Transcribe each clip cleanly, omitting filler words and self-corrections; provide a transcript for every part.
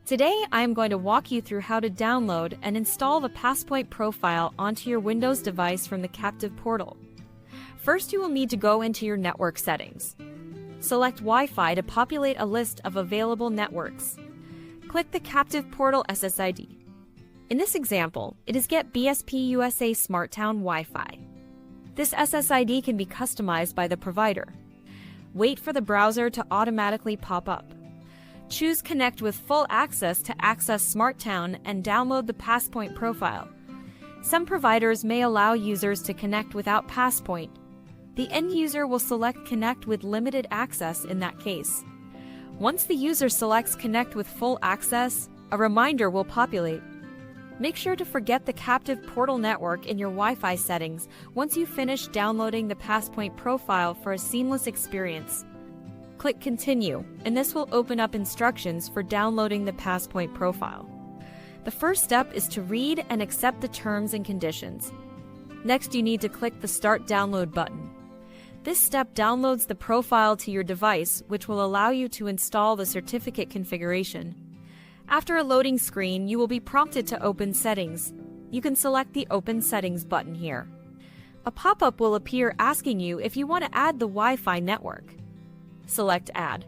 Today, I am going to walk you through how to download and install the Passpoint profile onto your Windows device from the Captive portal. First, you will need to go into your network settings. Select Wi-Fi to populate a list of available networks. Click the Captive portal SSID. In this example, it is Get BSP USA SmartTown Wi-Fi. This SSID can be customized by the provider. Wait for the browser to automatically pop up. Choose Connect with full access to access SmartTown and download the Passpoint profile. Some providers may allow users to connect without Passpoint. The end user will select Connect with limited access in that case. Once the user selects Connect with full access, a reminder will populate. Make sure to forget the Captive portal network in your Wi-Fi settings once you finish downloading the Passpoint profile for a seamless experience. Click Continue, and this will open up instructions for downloading the Passpoint profile. The first step is to read and accept the terms and conditions. Next, you need to click the Start Download button. This step downloads the profile to your device, which will allow you to install the certificate configuration. After a loading screen, you will be prompted to open Settings. You can select the Open Settings button here. A pop-up will appear asking you if you want to add the Wi-Fi network. Select Add.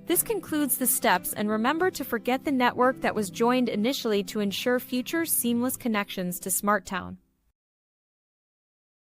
This concludes the steps, and remember to forget the network that was joined initially to ensure future seamless connections to SmartTown.